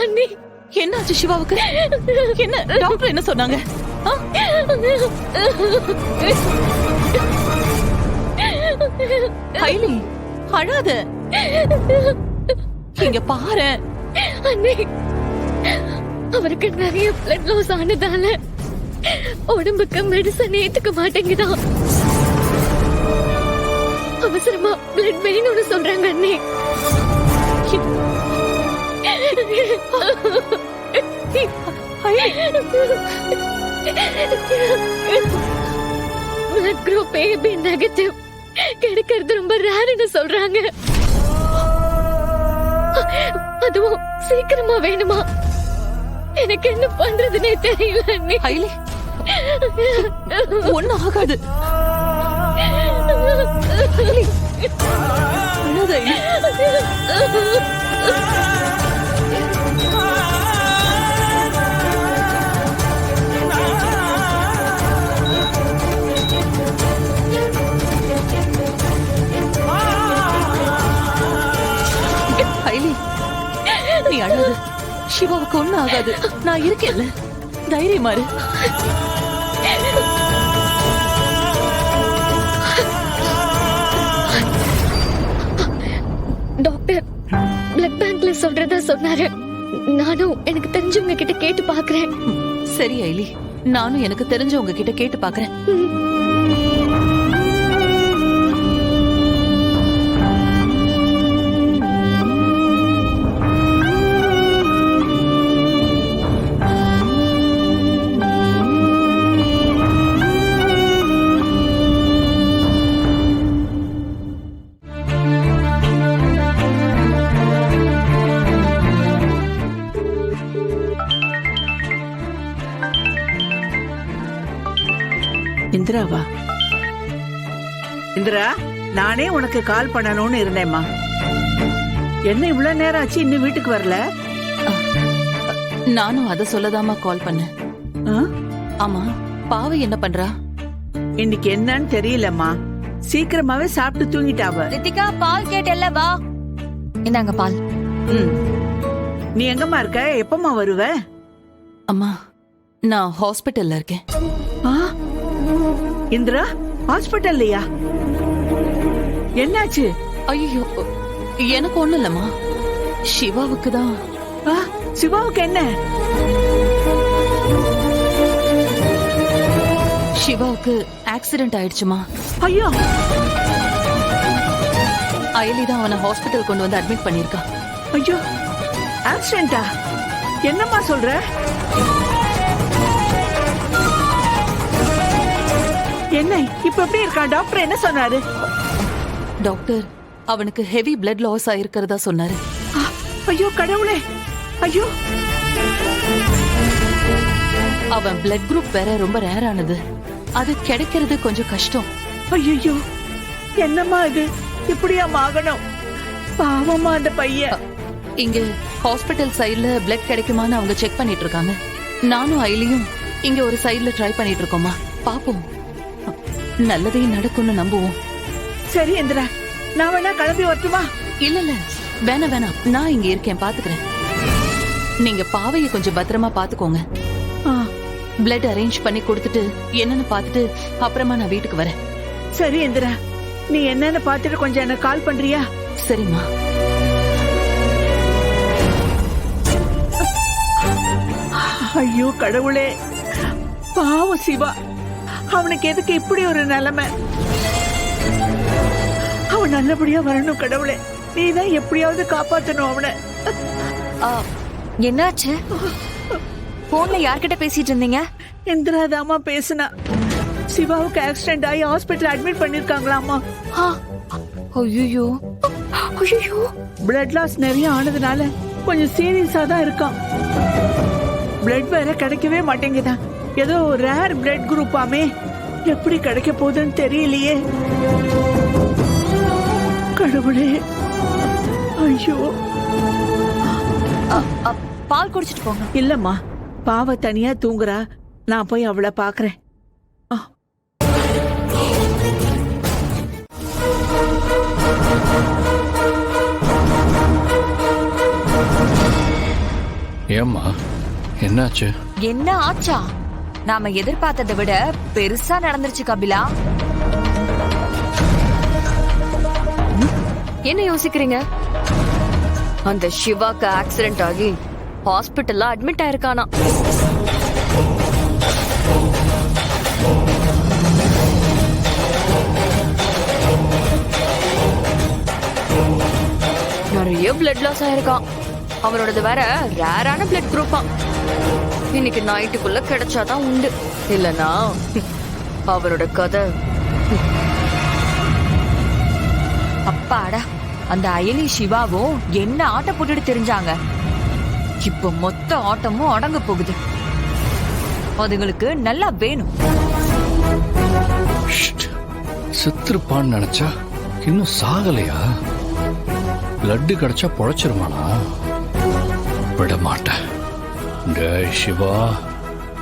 அண்ணி, என்னாச்சு சிவாவுக்கு? என்ன டாக்டர் என்ன சொன்னாங்க? ஐலி, அழாத. இங்க பாரு அண்ணி, அவருக்கு நிறைய பிளட் லாஸ் ஆனதால உடம்புக்கு மெடிசன் ஏத்துக்க மாட்டேங்குதான். அவசரமா பிளட் வேணும்னு சொல்றாங்க அண்ணி. பிளட் குரூப் AB நெகட்டிவ் கிடைக்கிறது ரொம்ப ரேர்னு சொல்றாங்க. அதுவும் சீக்கிரமா வேணுமா? எனக்கு என்ன பண்றதுன்னே தெரியல அண்ணி. ஐலி, ஒண்ணும் ஆகாது. ஐலி, அழாத ஐலி. ஐலி, நீ அழாத. சிவாவுக்கு ஒண்ணும் ஆகாது. நான் இருக்கேன்ல, தைரியமா இரு. டாக்டர் பிளட் பேங்க்ல சொல்றதா சொன்னாரு. நானும் எனக்கு தெரிஞ்சவங்க கிட்ட கேட்டு பாக்குறேன். சரி ஐலி, நானும் எனக்கு தெரிஞ்சவங்க கிட்ட கேட்டு பாக்குறேன். இந்திராவா? இந்திரா, நானே உனக்கு கால் பண்ணணும்னு இருந்தேம்மா. என்ன இவ்வளவு நேரம் ஆச்சு, இன்னும் வீட்டுக்கு வரல? நானும் அத சொல்லதாமா கால் பண்ணேன். ஆமா, பாவை என்ன பண்றா? இன்னைக்கு என்னன்னு தெரியலம்மா. சீக்கிரமாவே சாப்பிட்டு தூங்கிட்டாவ. ரித்திகா, பால் கேட்டல்ல, வா. இந்தாங்க பால். நீ எங்கம்மா இருக்க? எப்பமா வருவ? அம்மா, நான் ஹாஸ்பிட்டல்ல இருக்கேன். இந்திரா, ஹாஸ்பிட்டல்லையா? என்னாச்சு? ஐயோ, எனக்கு ஒண்ணு இல்லம்மா. சிவாவுக்கு தான். சிவாவுக்கு என்ன? சிவாவுக்கு ஆக்சிடென்ட் ஆயிடுச்சுமா. ஐயோ, அயலி தான் அவனை ஹாஸ்பிட்டல் கொண்டு வந்து அட்மிட் பண்ணிருக்கா. ஐயோ, ஆக்சிடென்டா? என்னம்மா சொல்ற? என்ன இப்ப எப்படி இருக்கா? டாக்டர் என்ன சொன்னாரு? டாக்டர் அவனுக்கு ஹெவி பிளட் லாஸ் ஆயிருக்கிறதா சொன்னாரு. ஐயோ கடவுளே, ஐயோ. அவன் பிளட் குரூப் வேற ரொம்ப ரேரானது. அது கிடைக்கிறது கொஞ்சம் கஷ்டம். ஐயோ, என்னம்மா இது? இப்படியா ஆகணும்? பாவமா அந்த பையன். இங்க ஹாஸ்பிட்டல் சைடுல பிளட் கிடைக்குமான்னு அவங்க செக் பண்ணிட்டு இருக்காங்க. நானும் ஐலியும் இங்க ஒரு சைடுல ட்ரை பண்ணிட்டு இருக்கோமா. பாப்போம், நல்லதே நடக்கும்னு நம்புவோம். சரி இந்திரா, நான் வேணா கிளம்பி வரட்டுமா? இல்ல இல்ல, வேணாம் வேணாம், நான் இங்க இருக்கேன், பாத்துக்கிறேன். நீங்க பாவைய கொஞ்சம் பத்திரமா பாத்துக்கோங்க. பிளட் அரேஞ்ச் பண்ணி கொடுத்துட்டு என்னன்னு பாத்துட்டு அப்புறமா நான் வீட்டுக்கு வரேன். சரி இந்திரா, நீ என்னன்னு பாத்துட்டு கொஞ்சம் எனக்கு கால் பண்றியா? சரிம்மா. ஐயோ கடவுளே, பாவம் சிவா. அவனுக்கு எதுக்கு இப்படி ஒரு நிலைமை? அவன் நல்லபடியா வரணும் கடவுளே. நீதான் எப்படியாவது காப்பாத்தணும் அவனை. என்னாச்சு? போன்ல யார்கிட்ட பேசிட்டு இருந்தீங்க? இந்திரா தாமா பேசுனா. சிவாவுக்கு ஆக்சிடென்ட் ஆகி ஹாஸ்பிட்டல் அட்மிட் பண்ணிருக்காங்களாமா. ஐயோ, ஐயோ, பிளட் லாஸ் நிறைய ஆனதுனால கொஞ்சம் சீரியஸா தான் இருக்கான். பிளட் வேற கிடைக்கவே மாட்டேங்குதான். ஏதோ ரேர் பிளட் குரூப்பாமே. எப்படி கிடைக்க போகுதுன்னு தெரியலையே. கடவுளே, ஐயோ. பால் குடிச்சிட்டு போங்க. இல்லம்மா, பாவ தனியா தூங்குறா. நான் போய் அவளை பாக்குறேன். ஏம்மா என்னாச்சு? என்ன ஆச்சா? நாம எதிர்பார்த்ததை விட பெருசா நடந்துருச்சு கபிலா. என்ன யோசிக்கிறீங்க? அந்த சிவாக்கு ஆக்சிடென்ட் ஆகி ஹாஸ்பிட்டல்ல அட்மிட் ஆயிருக்கானா. நிறைய பிளட் லாஸ் ஆயிருக்கான். அவனோடது வேற ரேரான பிளட் குரூப்பா. இன்னைக்கு நைட்டுக்குள்ள கிடைச்சாதான் உண்டு, இல்லனா அவரோட கதை. அப்பாடா, அந்த அயலி சிவாவும் என்ன ஆட்ட போட்டுட்டு தெரிஞ்சாங்க. இப்ப மொத்த ஆட்டமும் அடங்க போகுது. அதுங்களுக்கு நல்லா வேணும். செத்துருப்பான்னு நினைச்சா இன்னும் சாகலையா? பிளட் கிடைச்சா பொழைச்சிருமானா? விட மாட்டேன். டேய் சிவா,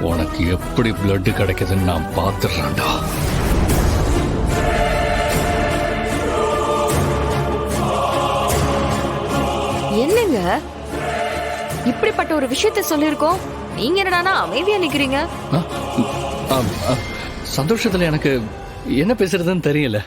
உனக்கு எப்படி பிளட் கிடைக்குதுன்னு நான் பாத்துறேன்டா. என்னங்க இப்படிப்பட்ட ஒரு விஷயத்த சொல்லிருக்கோம், நீங்க என்னடானா அமைதியா நிக்கிறீங்க? சந்தோஷத்துல எனக்கு என்ன பேசுறதுன்னு தெரியல.